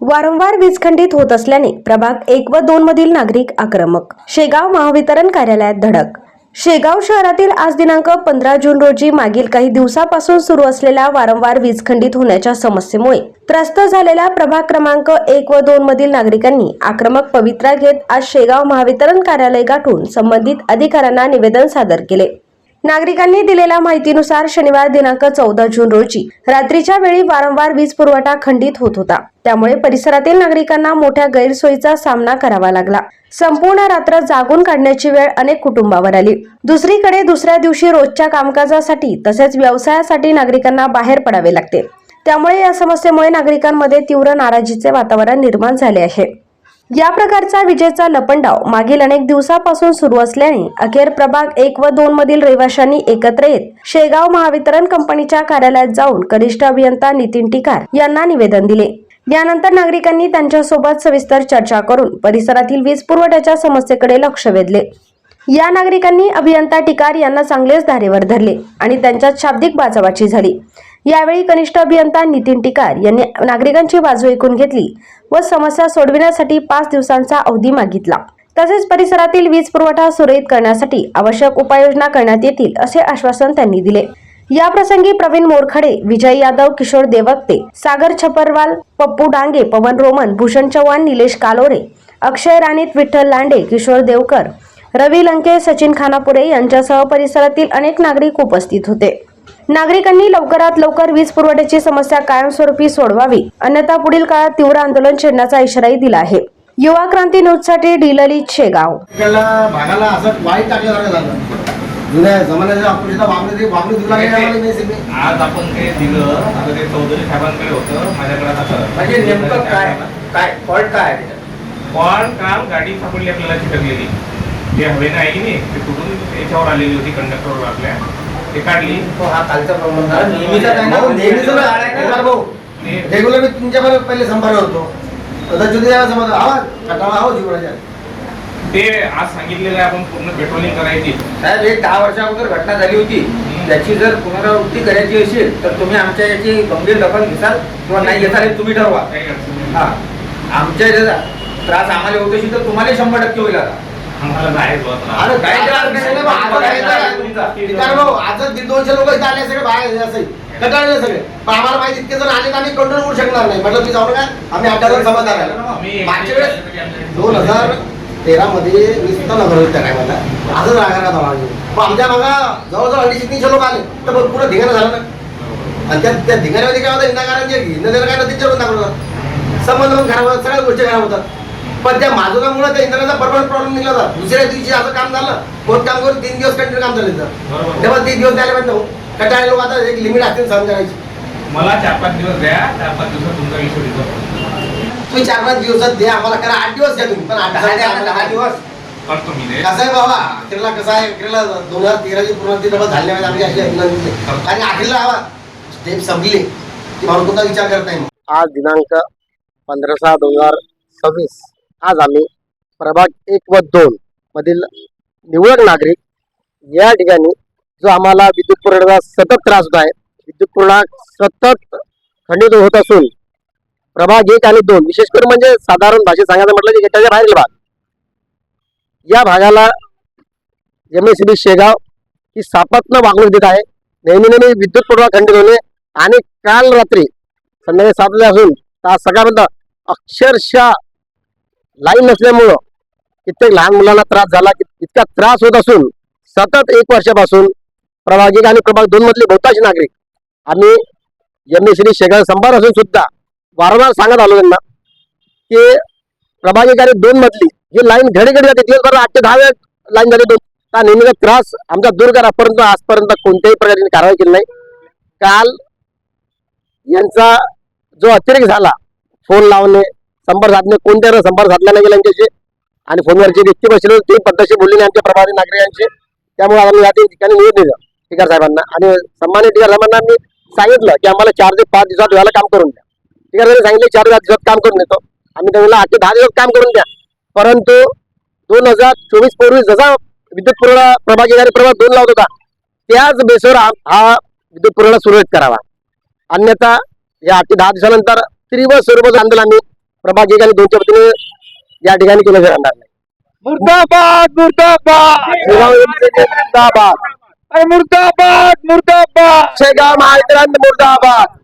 वारंवार वीज खंडित होत असल्याने प्रभाग 1 व 2 मधील नागरिक आक्रमक. शेगाव महावितरण कार्यालयात धडक. शेगाव शहरातील आज दिनांक 15 जून रोजी मागील काही दिवसापासून सुरू असलेल्या वारंवार वीज खंडित होण्याच्या समस्येमुळे त्रस्त झालेल्या प्रभाग क्रमांक 1 व 2 मधील नागरिकांनी आक्रमक पवित्रा घेत आज शेगाव महावितरण कार्यालय गाठून संबंधित अधिकाऱ्यांना निवेदन सादर केले. नागरिकांनी दिलेल्या माहितीनुसार शनिवार दिनांक 14 जून रोजी रात्रीच्या वेळी वारंवार वीज पुरवठा खंडित होत होता. त्यामुळे परिसरातील नागरिकांना मोठ्या गैरसोयीचा सामना करावा लागला. संपूर्ण रात्र जागून काढण्याची वेळ अनेक कुटुंबावर आली. दुसरीकडे दुसऱ्या दिवशी रोजच्या कामकाजासाठी तसेच व्यवसायासाठी नागरिकांना बाहेर पडावे लागते. त्यामुळे या समस्येमुळे नागरिकांमध्ये तीव्र नाराजीचे वातावरण निर्माण झाले आहे. या प्रकारचा विजेचा लपंडाव मागील अनेक दिवसापासून सुरू असल्याने अखेर प्रभाग 1 व 2 मधील रहिवाशांनी एकत्र येत शेगाव महावितरण कंपनीच्या कार्यालयात जाऊन कनिष्ठ अभियंता नितीन टिकार यांना निवेदन दिले. यानंतर नागरिकांनी त्यांच्यासोबत सविस्तर चर्चा करून परिसरातील वीज पुरवठ्याच्या समस्येकडे लक्ष वेधले. या नागरिकांनी अभियंता टिकार यांना चांगलेच धारेवर धरले आणि त्यांच्यात शाब्दिक बाचाबाची झाली. यावेळी कनिष्ठ अभियंता नितीन टिकार यांनी नागरिकांची बाजू ऐकून घेतली व समस्या सोडविण्यासाठी 5 दिवसांचा अवधी मागितला. तसेच परिसरातील वीज पुरवठा सुरळीत करण्यासाठी आवश्यक उपाययोजना करण्यात येतील असे आश्वासन त्यांनी दिले. या प्रसंगी प्रवीण मोरखडे, विजय यादव, किशोर देवक्ते, सागर छपरवाल, पप्पू डांगे, पवन रोमन, भूषण चव्हाण, निलेश कालोरे, अक्षय राणीत, विठ्ठल लांडे, किशोर देवकर, रवी लंके, सचिन खानापुरे यांच्यासह परिसरातील अनेक नागरिक उपस्थित होते. नागरिकांनी लवकरात लवकर वीज पुरवठ्याची समस्या कायमस्वरूपी सोडवावी, अन्यथा पुढील काळात तीव्र आंदोलन छेडण्याचा इशाराही दिला आहे. युवा क्रांती न्यूजसाठी ललित शेगाव. भागाला असं वाईट टाकल्यासारखं झालं. जुन्या जमान्याच्या ऑपरेशनला वापरू दिला नाही. आज आपण काही दिलं आता ते चौधरी साहेबांकडे होतं, माझ्याकडे आता म्हणजे नेमकं काय फॉल्ट काय आहे? फॉल्ट काम गाडी सापडली आपल्याला चिटकलेली, जे हवेनं आहे की नाही ते कुठून याच्यावर आलेली होती, कंडक्टरवर आपल्या ते काढली. हा कालचा प्रॉब्लेम नेहमीचा रेग्युलर मी तुमच्याबरोबर पहिले संपर्क होतो. ते आज सांगितलेलं आहे आपण पूर्ण पेट्रोलिंग करायची. साहेब, एक 10 वर्षा अगोदर घटना झाली होती. त्याची जर पुनरावृत्ती करायची असेल तर तुम्ही आमच्या याची गंभीर दखल घेसाल किंवा नाही घेसाल हे तुम्ही ठरवा. हा, आमच्या त्रास आम्हाला होत असेल तर तुम्हाला 100% होईल. आता आम्हाला आजच 200 लोक इथे आले सगळे बाहेर असे कटाळले सगळे. पण आम्हाला माहिती इतके जण आले तर आम्ही कंट्रोल करू शकणार नाही. म्हटलं मी जाऊ नका, आम्ही 8,000 समाधान आहे. मागच्या वेळेस 2013 मध्ये नुसतं नगर होतं काय मला असं रागा पण आमच्या मागा जवळजवळ 250-300 लोक आले तर पुढं धिंगाणं झालं ना. आणि त्या धिंगाण्यामध्ये काय होतं, हिंदाकारांचे हिंदीला काय नदीच्या दाखवतात, संबंध पण खराब होतात, सगळ्या गोष्टी खराब होतात. पण त्या माजुनामुळे त्या इंधनाचा बरोबर प्रॉब्लेम निघला होता. दुसऱ्या दिवशी असं काम झालं, कोण काम करून 3 दिवस कंटिन्यू काम झालं तेव्हा 3 दिवस द्यायला पाहिजे. कटाळे लोक आता एक लिमिट असतील सहन करायची. मला 4-5 दिवस द्या, 4-5 दिवसात तुमचा विषय रिझॉल्व. तुम्ही 4-5 दिवसात द्या आम्हाला, करा 8 दिवस द्या तुम्ही, पण 10 दिवस करतो मी. कसं आहे बाबा, अखेरला कसं आहे, अखेरला 2013 पूर्ण डबल झाले आम्ही अशी आणि अखेरला स्टेप संपली की म्हणून कोणता विचार करत नाही. आज दिनांक 15/6/2026 आज आम्ही प्रभाग 1 व 2 मधील निवडक नागरिक या ठिकाणी जो आम्हाला विद्युत पुरवठ्याचा सतत त्रास होत आहे, विद्युत पुरवठा सतत खंडित होत असून प्रभाग 1 आणि 2 विशेष करून म्हणजे साधारण भाषेत सांगायचं म्हटलं की त्याच्या बाहेरील भाग, या भागाला MSEB शेगाव ही सातत्यानं वागणूक देत आहे. नेहमी विद्युत पुरवठा खंडित होणे आणि काल रात्री संध्याकाळी 7 वाजून आज सकाळपर्यंत अक्षरशः लाईन नसल्यामुळं कित्येक लहान मुलांना त्रास झाला. इतका त्रास होत असून सतत 1 वर्षापासून प्रभाग 1 आणि प्रभाग 2 मधले बहुतांश नागरिक आम्ही MSEB शेगाव संभार असून सुद्धा वारंवार सांगत आलो त्यांना की प्रभाग 1 आणि 2 मधली ही लाईन घडी जाते, दिवसभर 8 ते 10 वेळ लाईन जाते. त्या नेहमीचा त्रास आमचा दूर करा, परंतु आजपर्यंत कोणत्याही प्रकारची कारवाई केली नाही. काल यांचा जो अतिरेक झाला, फोन लावणे, संपर्क साधणे, कोणत्या संपर्क साधला नाही गेला यांच्याशी आणि फोनवरची व्यक्ती बसले होते ते पद्धतशी बोलली नाही आमच्या प्रभावी नागरिकांशी. त्यामुळे आम्ही या ठिकाणी निवेदन दिलं टिकार साहेबांना आणि सन्मानित टिकार साहेबांना आम्ही सांगितलं की आम्हाला 4 ते 5 दिवसात व्हायला काम करून द्या. टिकार साहेबांनी सांगितले 4 ते 5 दिवसात काम करून देतो. आम्ही त्यांना 8 ते 10 दिवसात काम करून द्या, परंतु 2024 पूर्वी जसा विद्युत पुरवठा प्रभाग 1 आणि प्रभाग 2 लावत होता त्याच बेसवर हा विद्युत पुरवठा सुरळीत करावा. अन्यथा या 8 ते 10 दिवसानंतर तीव्र स्वरूपाचं आंदोलन आम्ही प्रभाग 1 आणि 2च्या वतीने या ठिकाणी केलं जाणार नाही. मुर्दाबाद मुर्दाबाद शेगाव MCC मुर्दाबाद मुर्दाबाद मुर्दाबाद शेगाव महावितरण मुर्दाबाद